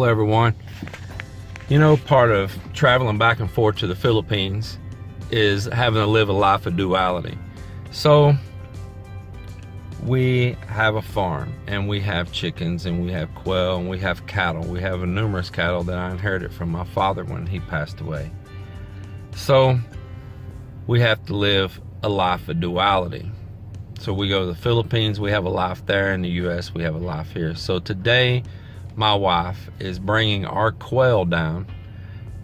Hello everyone. You know, part of traveling back and forth to the Philippines is having to live a life of duality. So we have a farm, and we have chickens, and we have quail, and we have cattle. We have numerous cattle that I inherited from my father when he passed away. So we have to live a life of duality. So we go to the Philippines, we have a life there. In the US, we have a life here. So today, my wife is bringing our quail down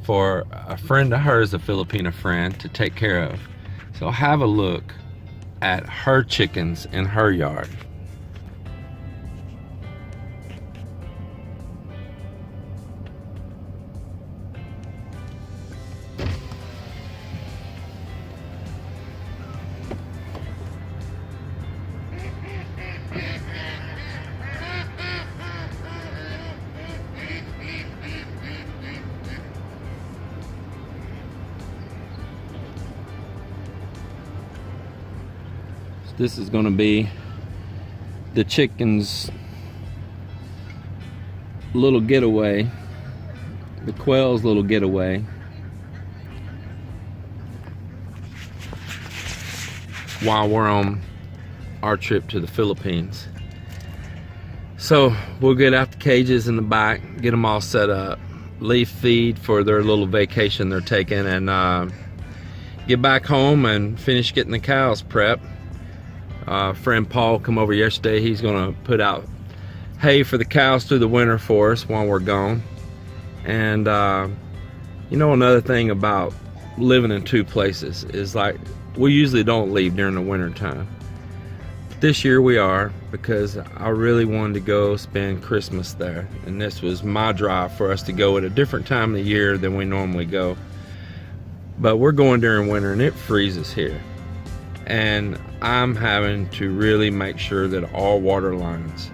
for a friend of hers, a Filipina friend, to take care of. So have a look at her chickens in her yard. This is going to be the chickens' little getaway, the quail's little getaway, while we're on our trip to the Philippines. So we'll get out the cages in the back, get them all set up, leave feed for their little vacation they're taking, and get back home and finish getting the cows prepped. Friend Paul come over yesterday. He's gonna put out hay for the cows through the winter for us while we're gone. And you know, another thing about living in two places is, like, we usually don't leave during the winter time. But this year we are, because I really wanted to go spend Christmas there, and this was my drive for us to go at a different time of the year than we normally go. But we're going during winter, and it freezes here. And I'm having to really make sure that all water lines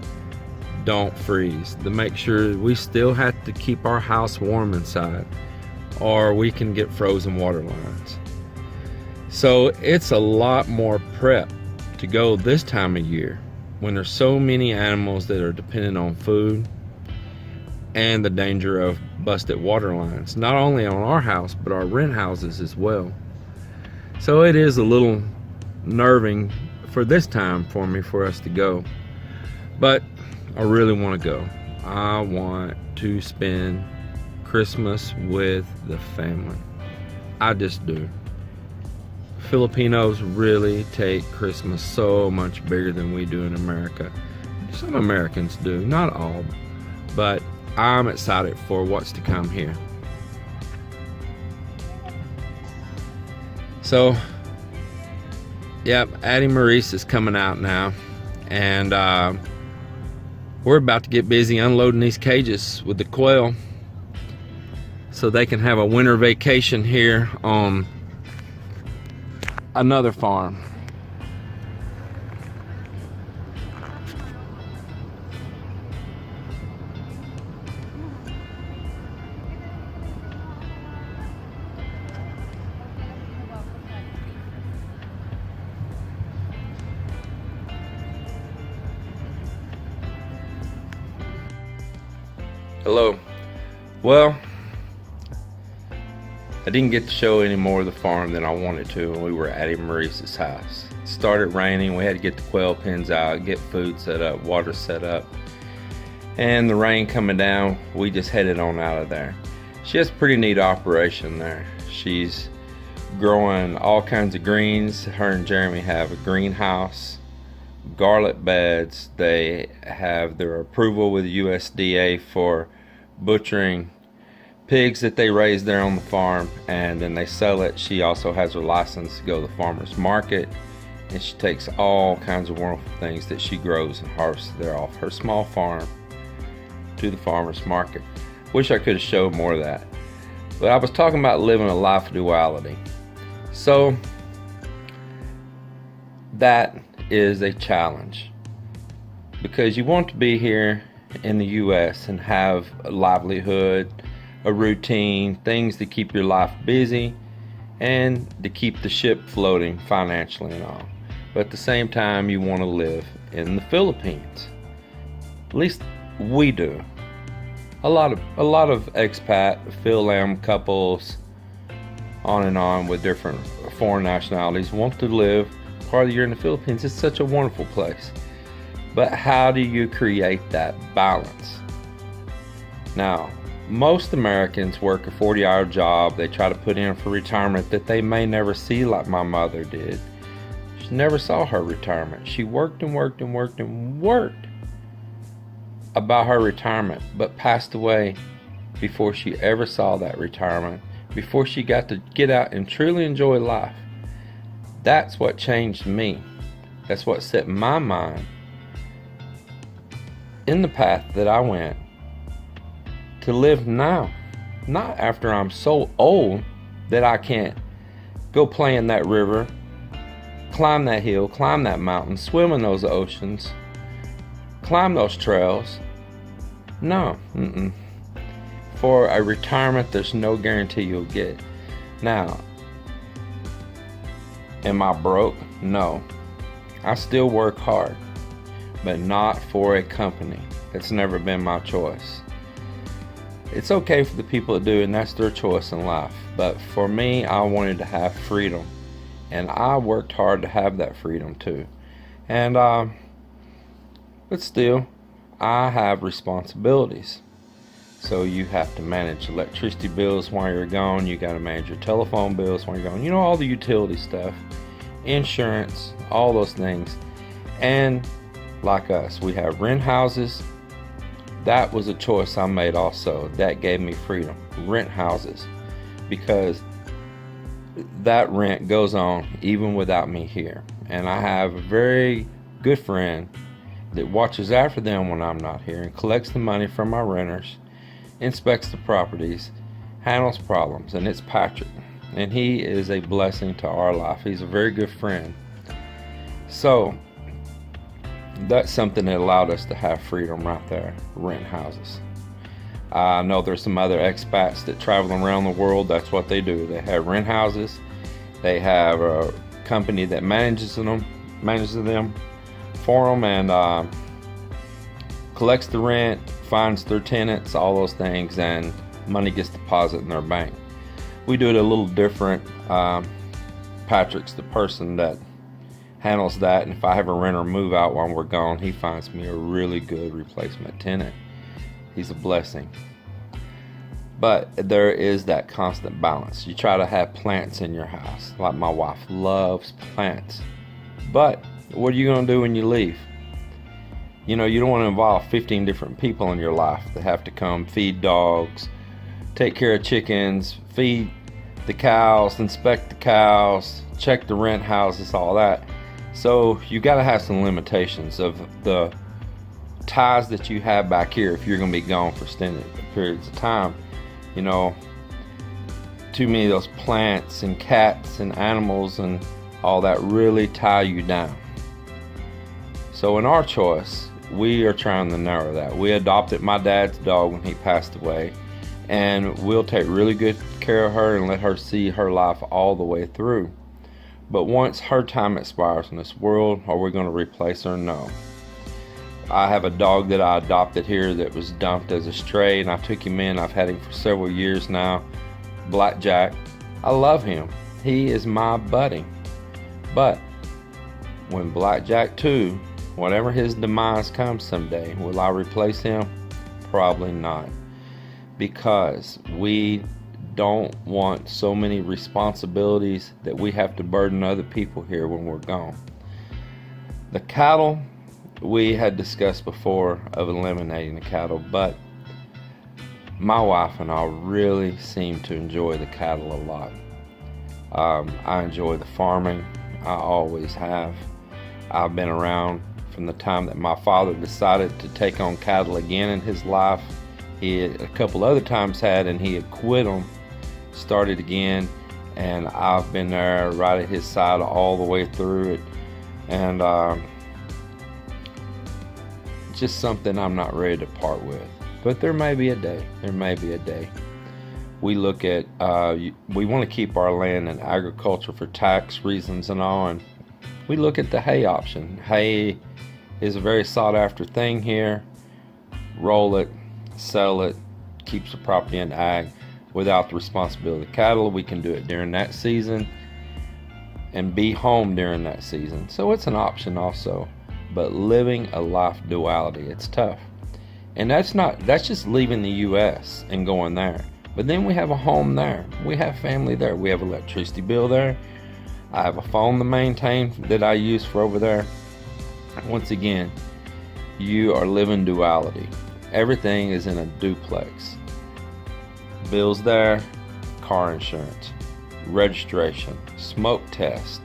don't freeze, to make sure we still have to keep our house warm inside, or we can get frozen water lines. So it's a lot more prep to go this time of year when there's so many animals that are dependent on food, and the danger of busted water lines, not only on our house but our rent houses as well. So it is a little nerving for this time for me, for us to go, but I really want to go. I want to spend Christmas with the family. I just do. Filipinos really take Christmas so much bigger than we do in America. Some Americans do, not all, but I'm excited for what's to come here. So yep, Addie Maurice is coming out now, and we're about to get busy unloading these cages with the quail so they can have a winter vacation here on another farm. Hello. Well, I didn't get to show any more of the farm than I wanted to when we were at Addie Maurice's house. It started raining. We had to get the quail pens out, get food set up, water set up, and the rain coming down, we just headed on out of there. She has a pretty neat operation there. She's growing all kinds of greens. Her and Jeremy have a greenhouse, garlic beds. They have their approval with the USDA for butchering pigs that they raise there on the farm, and then they sell it. She also has her license to go to the farmer's market, and she takes all kinds of wonderful things that she grows and harvests there off her small farm to the farmer's market. Wish I could have showed more of that, but I was talking about living a life of duality. So that is a challenge, because you want to be here in the US and have a livelihood, a routine, things to keep your life busy and to keep the ship floating financially and all. But at the same time, you want to live in the Philippines. At least we do. a lot of expat FILAM couples, on and on, with different foreign nationalities, want to live part of the year in the Philippines. It's such a wonderful place. But how do you create that balance? Now, most Americans work a 40-hour job. They try to put in for retirement that they may never see, like my mother did. She never saw her retirement. She worked and worked and worked and worked about her retirement, but passed away before she ever saw that retirement, before she got to get out and truly enjoy life. That's what changed me. That's what set my mind in the path that I went to live now, not after I'm so old that I can't go play in that river, climb that hill, climb that mountain, swim in those oceans, climb those trails. No, for a retirement, there's no guarantee you'll get. Now, am I broke? No. I still work hard, but not for a company. It's never been my choice. It's okay for the people that do, and that's their choice in life. But for me, I wanted to have freedom, and I worked hard to have that freedom too. And but still, I have responsibilities. So you have to manage electricity bills while you're gone. You got to manage your telephone bills while you're gone. You know, all the utility stuff, insurance, all those things. And like us, we have rent houses. That was a choice I made also. That gave me freedom. Rent houses. Because that rent goes on even without me here. And I have a very good friend that watches after them when I'm not here and collects the money from my renters, inspects the properties, handles problems, and it's Patrick. And he is a blessing to our life. He's a very good friend. So that's something that allowed us to have freedom right there, rent houses. I know there's some other expats that travel around the world. That's what they do. They have rent houses. They have a company that manages them for them, and collects the rent, finds their tenants, all those things, and money gets deposited in their bank. We do it a little different. Patrick's the person that handles that, and if I have a renter move out while we're gone, he finds me a really good replacement tenant. He's a blessing. But there is that constant balance. You try to have plants in your house. Like my wife loves plants. But what are you going to do when you leave? You know, you don't want to involve 15 different people in your life that have to come feed dogs, take care of chickens, feed the cows, inspect the cows, check the rent houses, all that. So you got to have some limitations of the ties that you have back here if you're going to be gone for extended periods of time. You know, too many of those plants and cats and animals and all that really tie you down. So in our choice, we are trying to narrow that. We adopted my dad's dog when he passed away, and we'll take really good care of her and let her see her life all the way through. But once her time expires in this world, are we going to replace her? No. I have a dog that I adopted here that was dumped as a stray, and I took him in. I've had him for several years now. Black Jack. I love him. He is my buddy. But when Black Jack 2, whenever his demise comes someday, will I replace him? Probably not. Because we don't want so many responsibilities that we have to burden other people here when we're gone. The cattle, we had discussed before of eliminating the cattle, but my wife and I really seem to enjoy the cattle a lot. I enjoy the farming. I always have. I've been around from the time that my father decided to take on cattle again in his life. He had a couple other times had, and he had quit them, started again, and I've been there right at his side all the way through it. And just something I'm not ready to part with. But there may be a day. There may be a day. We look at, we want to keep our land in agriculture for tax reasons and all, and we look at the hay option. Hay is a very sought after thing here. Roll it, sell it, keeps the property in ag without the responsibility of the cattle. We can do it during that season and be home during that season. So it's an option also. But living a life duality, it's tough. And that's just leaving the US and going there. But then we have a home there. We have family there. We have electricity bill there. I have a phone to maintain that I use for over there. Once again, you are living duality. Everything is in a duplex. Bills there, car insurance, registration, smoke test,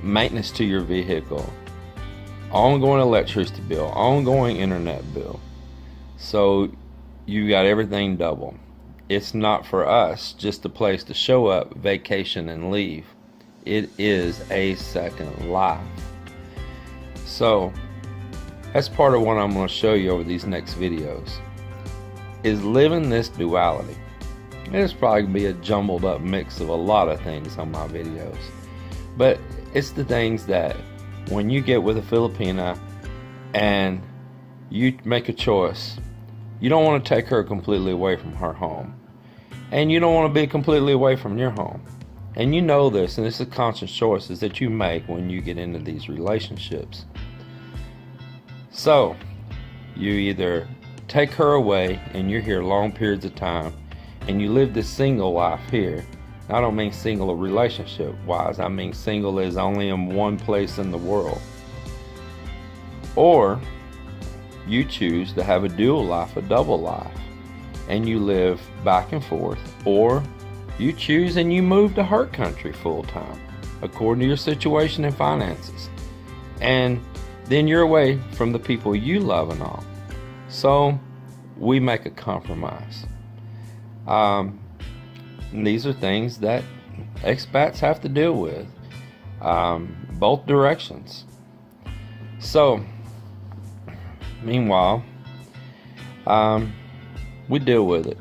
maintenance to your vehicle, ongoing electricity bill, ongoing internet bill. So you got everything double. It's not for us just a place to show up, vacation, and leave. It is a second life. So that's part of what I'm going to show you over these next videos, is living this duality. It's probably going to be a jumbled up mix of a lot of things on my videos, but it's the things that when you get with a Filipina and you make a choice, you don't want to take her completely away from her home, and you don't want to be completely away from your home. And you know this, and it's the conscious choices that you make when you get into these relationships. So you either take her away and you're here long periods of time and you live this single life here. I don't mean single relationship wise, I mean single is only in one place in the world. Or you choose to have a dual life, a double life, and you live back and forth. Or you choose and you move to her country full time according to your situation and finances, and then you're away from the people you love and all. So we make a compromise. And these are things that expats have to deal with, both directions. So meanwhile, we deal with it.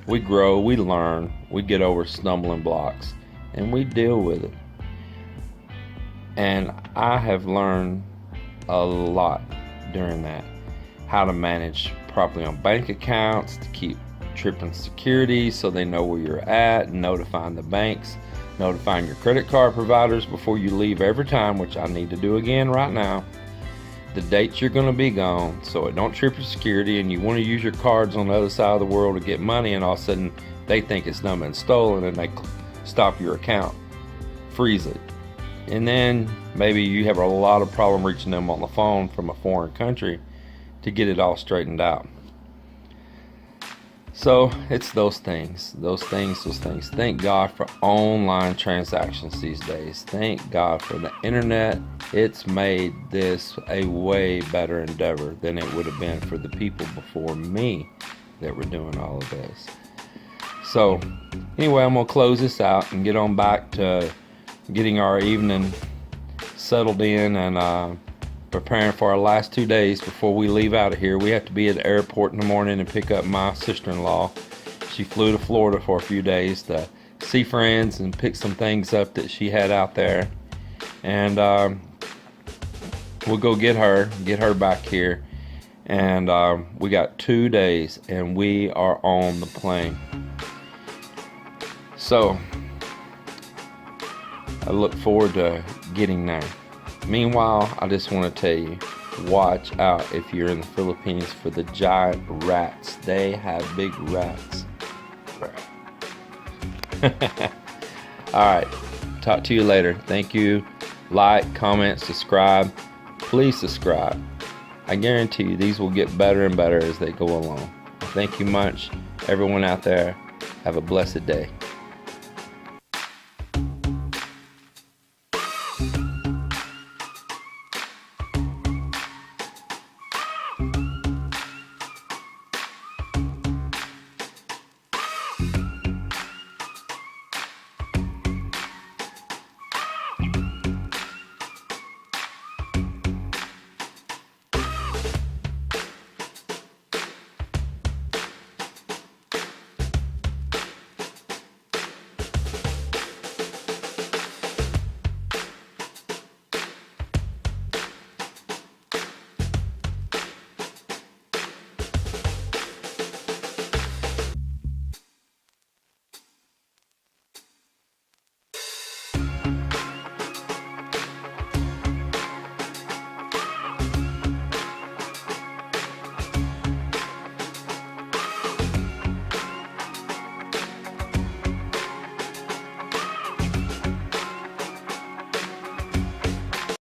We grow, we learn, we get over stumbling blocks, and we deal with it. And I have learned a lot during that. How to manage properly on bank accounts, to keep tripping security so they know where you're at, notifying the banks, notifying your credit card providers before you leave every time, which I need to do again right now, the dates you're going to be gone, so it don't trip your security and you want to use your cards on the other side of the world to get money, and all of a sudden they think it's done been stolen and they stop your account, freeze it. And then maybe you have a lot of problem reaching them on the phone from a foreign country to get it all straightened out. So it's those things. Thank God for online transactions these days. Thank God for the internet. It's made this a way better endeavor than it would have been for the people before me that were doing all of this. So anyway, I'm going to close this out and get on back to getting our evening settled in and preparing for our last 2 days before we leave out of here. We have to be at the airport in the morning and pick up my sister-in-law. She flew to Florida for a few days to see friends and pick some things up that she had out there. And we'll go get her back here. And we got 2 days and we are on the plane. So I look forward to getting there. Meanwhile, I just want to tell you, watch out if you're in the Philippines for the giant rats. They have big rats. Alright, talk to you later. Thank you. Like, comment, subscribe. Please subscribe. I guarantee you these will get better and better as they go along. Thank you much. Everyone out there, have a blessed day.